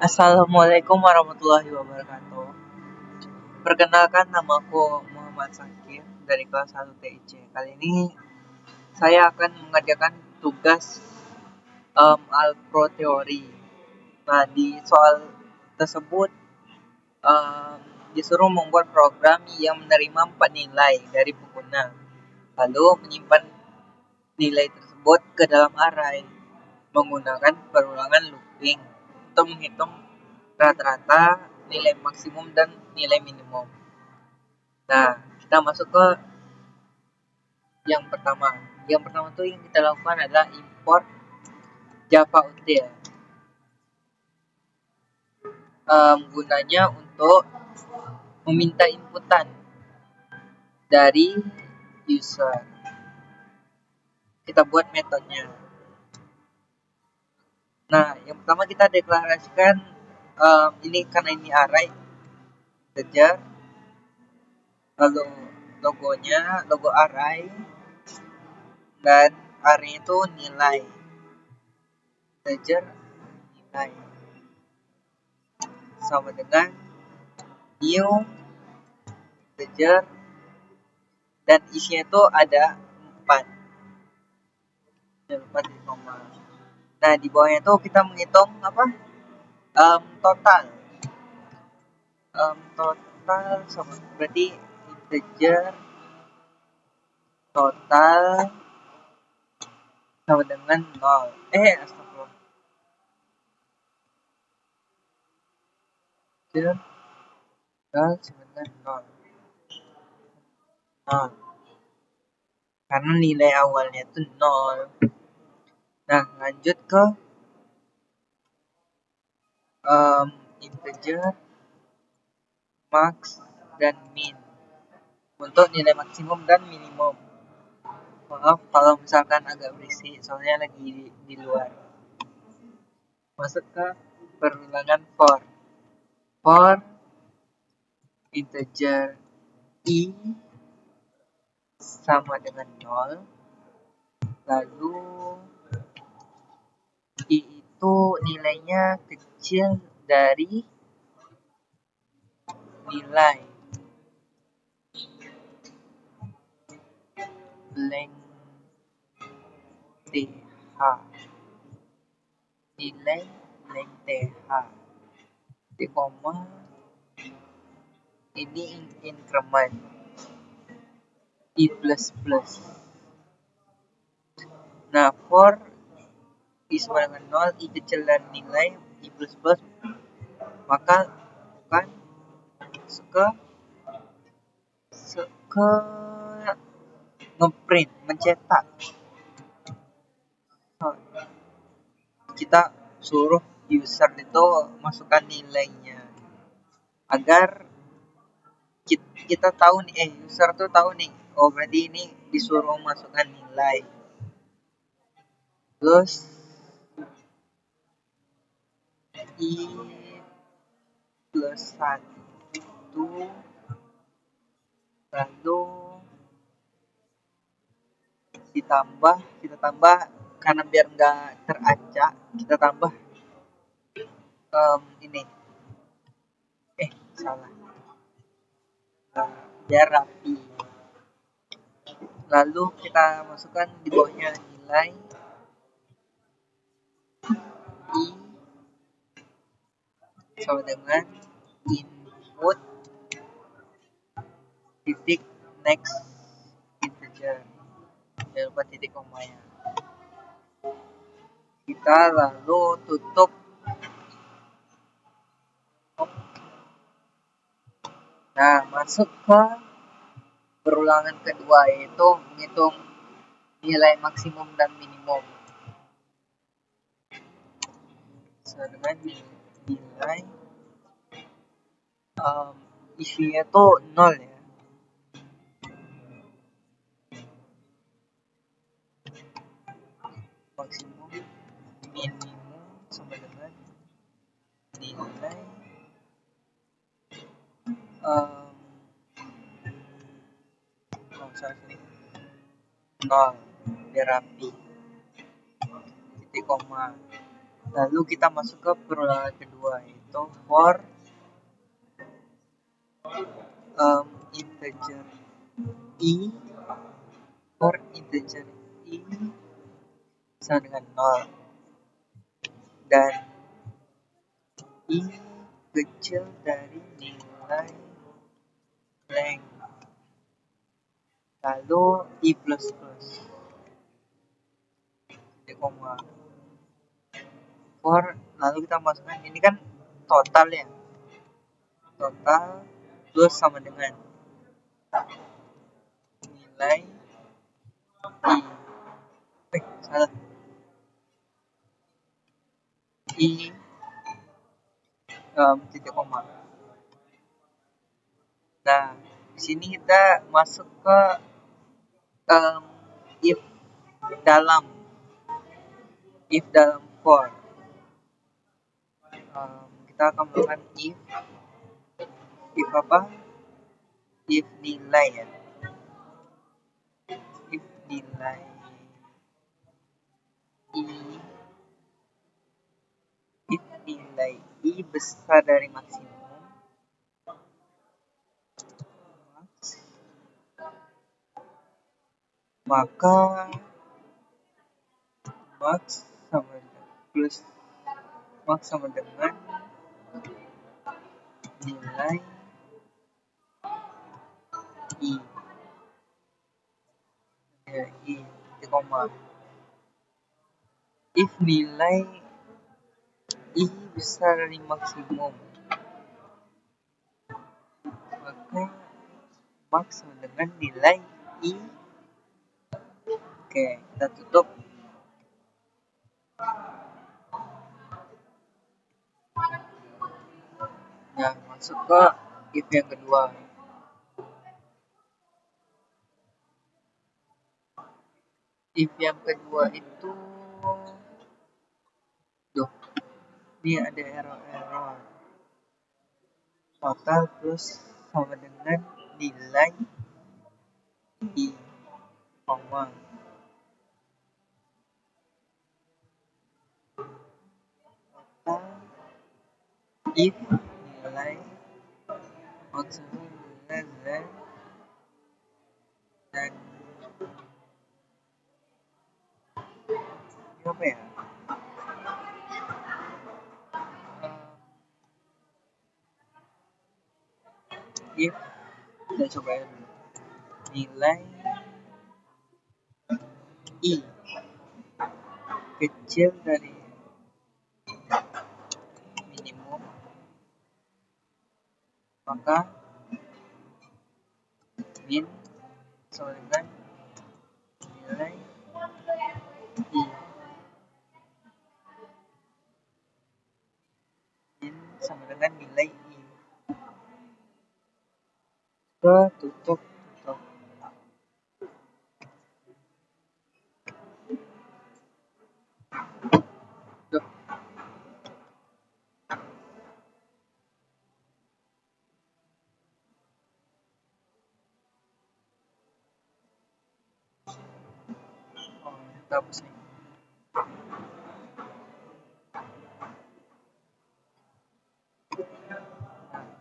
Assalamualaikum warahmatullahi wabarakatuh. Perkenalkan, namaku Muhammad Sakir dari kelas 1 TIC. Kali ini saya akan mengerjakan tugas Alpro teori. Nah, di soal tersebut um, disuruh membuat program yang menerima 4 nilai dari pengguna, lalu menyimpan nilai tersebut ke dalam array menggunakan perulangan looping untuk menghitung rata-rata, nilai maksimum, dan nilai minimum. Nah, kita masuk ke yang pertama. Yang pertama tuh yang kita lakukan adalah import Java Util. Gunanya untuk meminta inputan dari user. Kita buat metodenya. Nah, yang pertama kita deklarasikan ini karena ini array integer, lalu logo array, dan array itu nilai integer nilai sama dengan new integer, dan isinya itu ada 4. Jangan lupa di koma. Nah, di bawahnya itu kita menghitung apa? Total. Total sama berarti integer total sama dengan 0. Astagfirullah. Integer total sama dengan 0. Karena nilai awalnya itu 0. Nah, lanjut ke integer max dan min untuk nilai maksimum dan minimum. Maaf kalau misalkan agak berisik, soalnya lagi di luar. Masuk ke perulangan for integer i sama dengan 0, lalu i itu nilainya kecil dari nilai blank th, nilai blank th di koma ini increment i plus plus. Nah, for i sama dengan 0, i kecil dari nilai i plus plus, maka bukan ke ngeprint, mencetak. Kita suruh user itu masukkan nilainya agar kita tahu nih, user tuh tahu nih, oh berarti ini disuruh masukkan nilai. Terus i plus 1, lalu kita tambah karena biar nggak teracak, kita tambah ini salah, biar rapi. Lalu kita masukkan di bawahnya nilai i sama dengan input titik next integer, jangan lupa titik komanya. Kita lalu tutup. Nah, masuk ke perulangan kedua, yaitu menghitung nilai maksimum dan minimum. Dengan nilai isinya tuh 0 ya. Maksimum minimum sama dengan nilai 0, biar rapi, titik koma. Lalu kita masuk ke perulangan kedua, yaitu integer i for integer i sama dengan 0 dan i kecil dari nilai length, lalu i plus plus titik koma for, lalu kita masukkan ini kan total ya, total plus sama dengan nilai salah, i titik koma. Nah, di sini kita masuk ke if dalam for. Kita akan melakukan if apa? If nilai ya. If nilai i besar dari maksimum, maka max sama dengan nilai i titik koma. If nilai i besar dari maksimum, maka max sama dengan nilai i. Oke, kita tutup. Nah, masuk ke if yang kedua. If yang kedua itu ini ada error. Total plus sama dengan nilai i, koma. Total if nilai maksimum less than dan ini apa ya? If kita coba ya dulu. Nilai i kecil dari minimum, maka min sama dengan nilai i. Min sama dengan nilai i. Tutup. Hapus nih.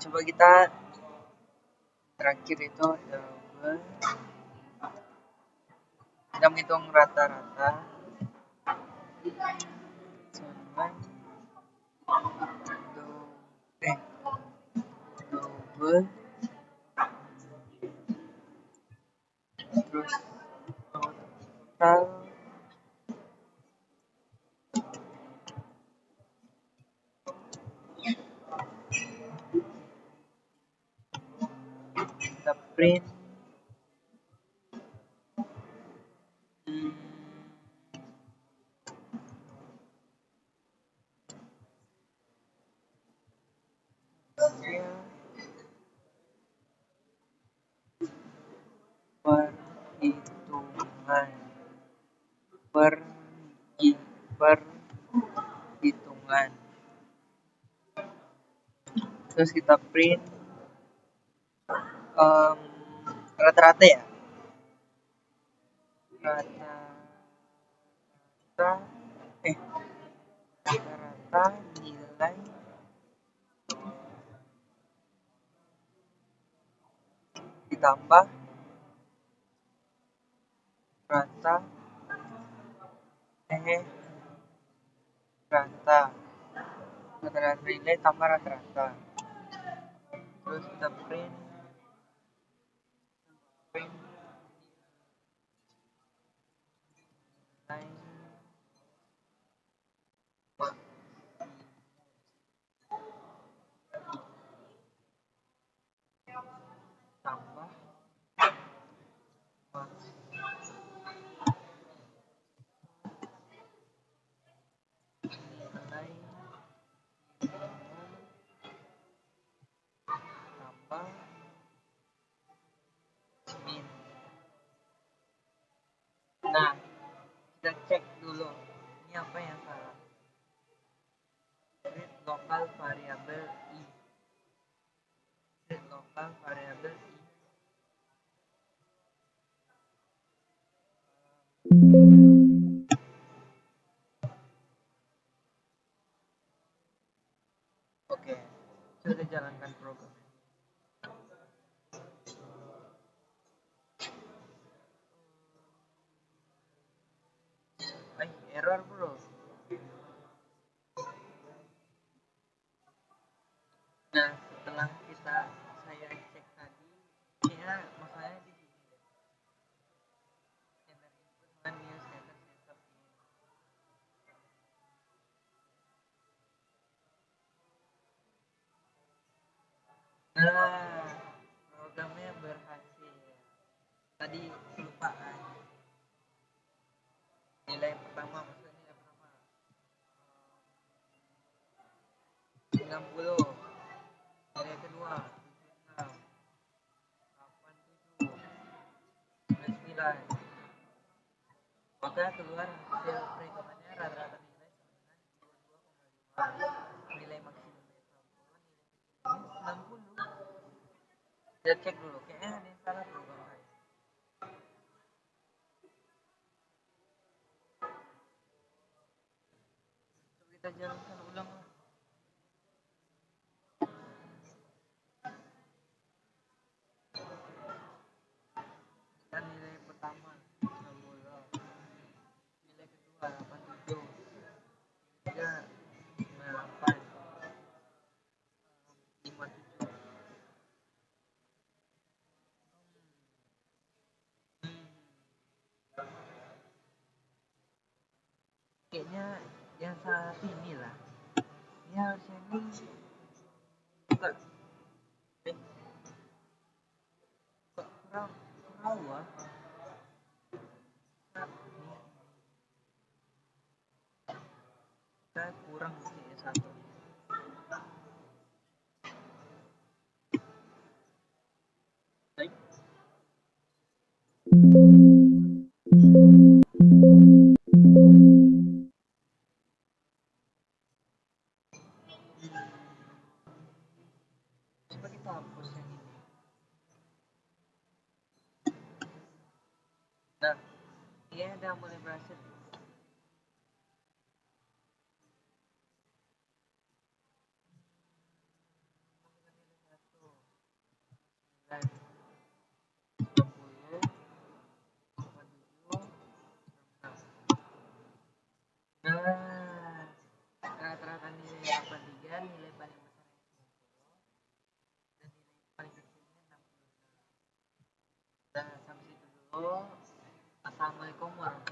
Coba kita terakhir itu kita menghitung rata-rata double terus total kita print perhitungan, terus kita print rata-rata ya, rata rata-rata nilai ditambah rata rata rata-rata nilai tambah rata-rata, terus kita print nilai tambah nilai tambah min. Nah, kita cek dulu ini apa yang salah. Read local variable i. Read local variable i. Oke, sudah jalankan program. Error bro. Nah, setelah saya cek tadi, kayaknya masalahnya di sini. Standard input one new standard setup. Nah, programnya berhasil. Tadi kelupaan. Nilai pertama, maksudnya nilai pertama 90. Nilai kedua 76, 87, 99. Maka keluar hasil perhitungannya rata-rata nilai sama dengan 22,5. Nilai maksimumnya 60, 60. Kita cek dulu, kayaknya ada yang salah dulu bang. Coba kita jalankan ulang. Dan nilai pertama 60, nilai kedua 87, ketiga 98, 57. Kayaknya yang saat ini lah. Ini harusnya ini kok kurang kurang wah. Kita kurang sih satu. Baik. Coba kita hapus yang ini. Nah, dia udah mulai berhasil. Nah, rata-rata nilai 83, nilai paling besar 90, dan nilai paling kecilnya 66. Nah, sampai situ dulu. Assalamualaikum warahmatullahi